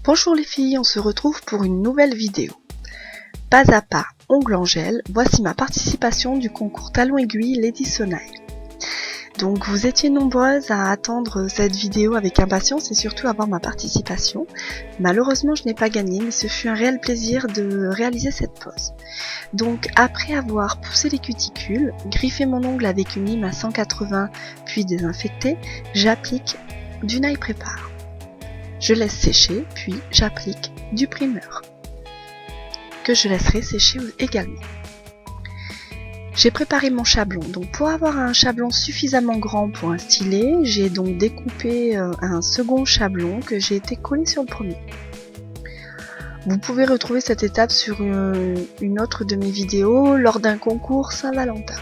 Bonjour les filles, on se retrouve pour une nouvelle vidéo. Pas à pas, ongles en gel, voici ma participation du concours Talon Aiguille Lady Sonaille. Donc vous étiez nombreuses à attendre cette vidéo avec impatience et surtout à voir ma participation. Malheureusement je n'ai pas gagné, mais ce fut un réel plaisir de réaliser cette pose. Donc après avoir poussé les cuticules, griffé mon ongle avec une lime à 180 puis désinfecté, j'applique du nail prépare. Je laisse sécher, puis j'applique du primeur, que je laisserai sécher également. J'ai préparé mon chablon, donc pour avoir un chablon suffisamment grand pour un stylet, j'ai donc découpé un second chablon que j'ai été collé sur le premier. Vous pouvez retrouver cette étape sur une autre de mes vidéos lors d'un concours Saint-Valentin.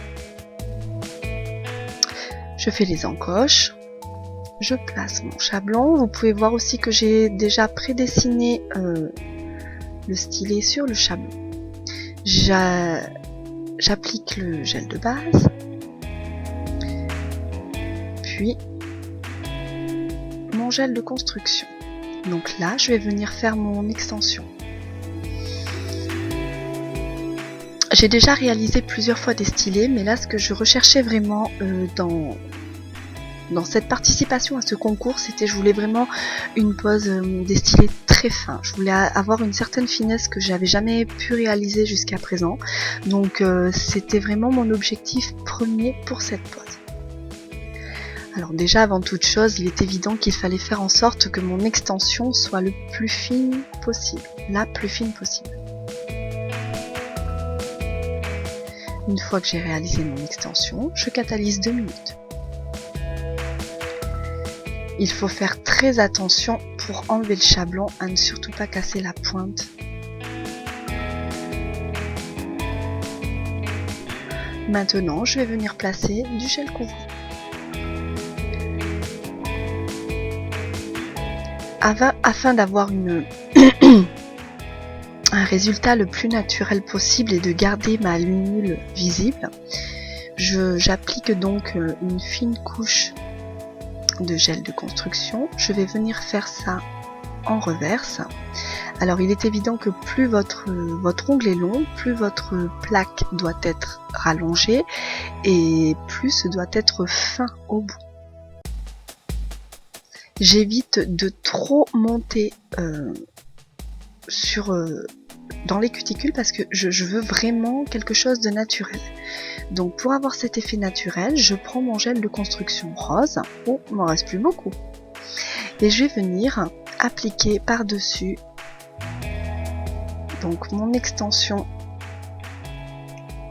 Je fais les encoches. Je place mon chablon. Vous pouvez voir aussi que j'ai déjà prédessiné le stylet sur le chablon. J'applique le gel de base, puis mon gel de construction. Donc là, je vais venir faire mon extension. J'ai déjà réalisé plusieurs fois des stylets, mais là, ce que je recherchais vraiment dans cette participation à ce concours, je voulais vraiment une pose des stylets très fins. Je voulais avoir une certaine finesse que j'avais jamais pu réaliser jusqu'à présent. Donc c'était vraiment mon objectif premier pour cette pose. Alors déjà, avant toute chose, il est évident qu'il fallait faire en sorte que mon extension soit le plus fine possible. La plus fine possible. Une fois que j'ai réalisé mon extension, je catalyse 2 minutes. Il faut faire très attention pour enlever le chablon à ne surtout pas casser la pointe. Maintenant, je vais venir placer du gel couvrant. Afin d'avoir un résultat le plus naturel possible et de garder ma lunule visible, j'applique donc une fine couche de gel de construction. Je vais venir faire ça en reverse. Alors il est évident que plus votre ongle est long, plus votre plaque doit être rallongée et plus ce doit être fin au bout. J'évite de trop monter dans les cuticules parce que je veux vraiment quelque chose de naturel. Donc pour avoir cet effet naturel, je prends mon gel de construction rose. Oh, il m'en reste plus beaucoup. Et je vais venir appliquer par-dessus donc mon extension,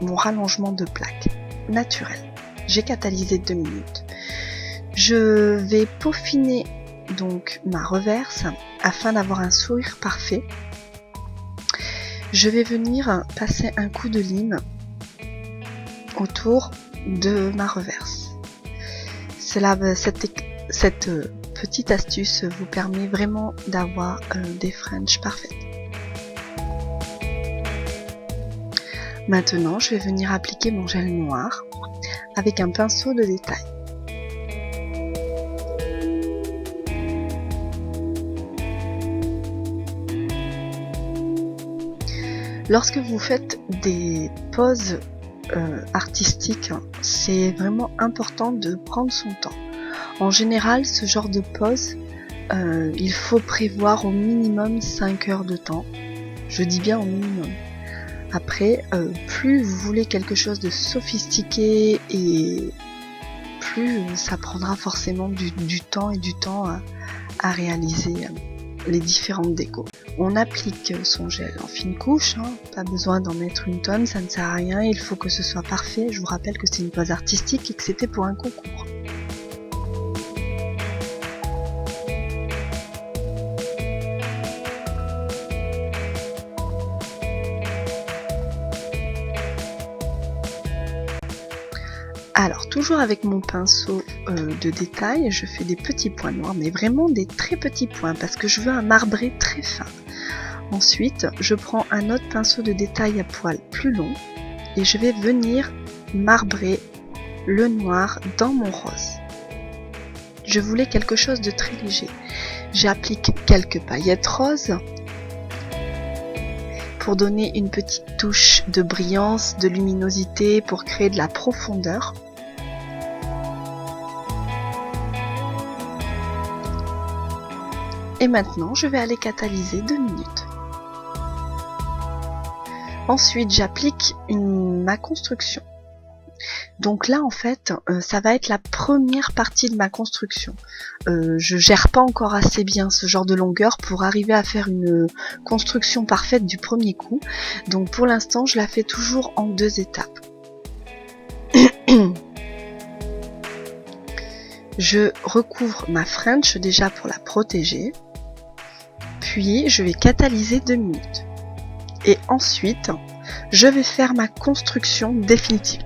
mon rallongement de plaque naturel. J'ai catalysé 2 minutes. Je vais peaufiner donc ma reverse afin d'avoir un sourire parfait. Je vais venir passer un coup de lime autour de ma reverse. Cette petite astuce vous permet vraiment d'avoir des fringes parfaites. Maintenant, je vais venir appliquer mon gel noir avec un pinceau de détail. Lorsque vous faites des poses artistiques, c'est vraiment important de prendre son temps. En général, ce genre de pose, il faut prévoir au minimum 5 heures de temps. Je dis bien au minimum. Après, plus vous voulez quelque chose de sophistiqué et plus ça prendra forcément du temps à réaliser les différentes décos. On applique son gel en fine couche, pas besoin d'en mettre une tonne, ça ne sert à rien, il faut que ce soit parfait. Je vous rappelle que c'est une pose artistique et que c'était pour un concours. Alors, toujours avec mon pinceau de détail, je fais des petits points noirs, mais vraiment des très petits points, parce que je veux un marbré très fin. Ensuite, je prends un autre pinceau de détail à poil plus long, et je vais venir marbrer le noir dans mon rose. Je voulais quelque chose de très léger. J'applique quelques paillettes roses pour donner une petite touche de brillance, de luminosité, pour créer de la profondeur. Et maintenant, je vais aller catalyser 2 minutes. Ensuite, j'applique ma construction. Donc là, en fait, ça va être la première partie de ma construction. Je gère pas encore assez bien ce genre de longueur pour arriver à faire une construction parfaite du premier coup. Donc pour l'instant, je la fais toujours en 2 étapes. Je recouvre ma French déjà pour la protéger. Puis, je vais catalyser 2 minutes. Et ensuite, je vais faire ma construction définitive.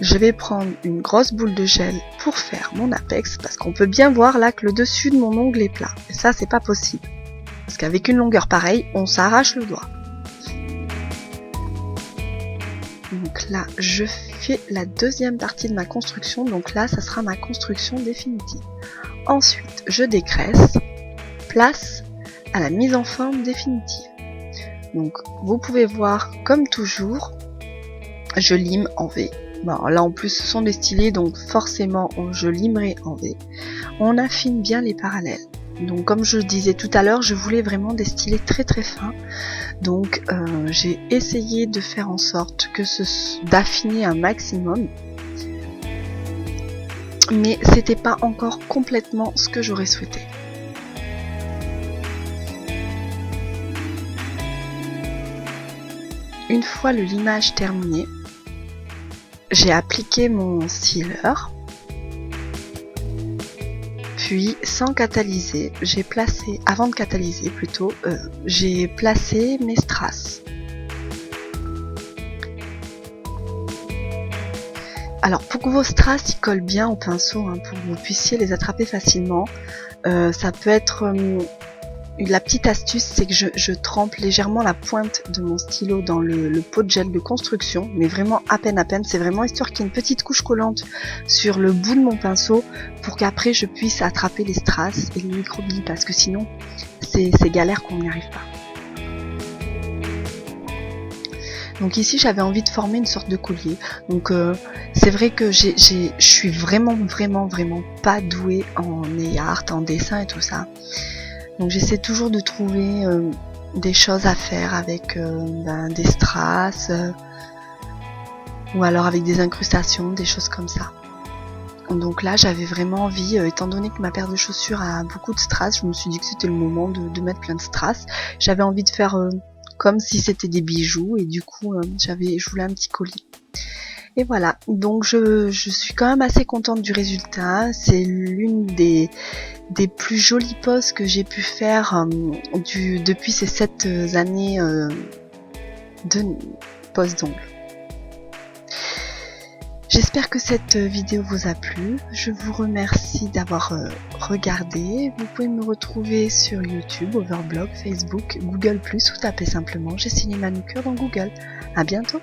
Je vais prendre une grosse boule de gel pour faire mon apex, parce qu'on peut bien voir là que le dessus de mon ongle est plat. Et ça, c'est pas possible. Parce qu'avec une longueur pareille, on s'arrache le doigt. Donc là, je fais la deuxième partie de ma construction. Donc là, ça sera ma construction définitive. Ensuite, je dégraisse, place à la mise en forme définitive. Donc, vous pouvez voir, comme toujours, je lime en V. Bon, là en plus, ce sont des stylés, donc forcément, je limerai en V. On affine bien les parallèles. Donc, comme je le disais tout à l'heure, je voulais vraiment des stylés très très fins. Donc, j'ai essayé de faire en sorte d'affiner un maximum. Mais c'était pas encore complètement ce que j'aurais souhaité. Une fois le limage terminé, j'ai appliqué mon sealer, puis sans catalyser, avant de catalyser plutôt, j'ai placé mes strass. Alors pour que vos strass collent bien au pinceau, pour que vous puissiez les attraper facilement, ça peut être la petite astuce, c'est que je trempe légèrement la pointe de mon stylo dans le pot de gel de construction, mais vraiment à peine, c'est vraiment histoire qu'il y ait une petite couche collante sur le bout de mon pinceau pour qu'après je puisse attraper les strass et les microbilles, parce que sinon c'est galère qu'on n'y arrive pas. Donc ici j'avais envie de former une sorte de collier. Donc c'est vrai que je suis vraiment pas douée en nail art, en dessin et tout ça. Donc j'essaie toujours de trouver des choses à faire avec des strass ou alors avec des incrustations, des choses comme ça. Donc là j'avais vraiment envie, étant donné que ma paire de chaussures a beaucoup de strass, je me suis dit que c'était le moment de mettre plein de strass. J'avais envie de faire comme si c'était des bijoux et du coup je voulais un petit collier. Et voilà, donc je suis quand même assez contente du résultat. C'est l'une des plus jolies poses que j'ai pu faire depuis ces 7 années de pose d'ongles. J'espère que cette vidéo vous a plu. Je vous remercie d'avoir regardé. Vous pouvez me retrouver sur YouTube, Overblog, Facebook, Google+, ou tapez simplement Jessie Manucure dans Google. À bientôt.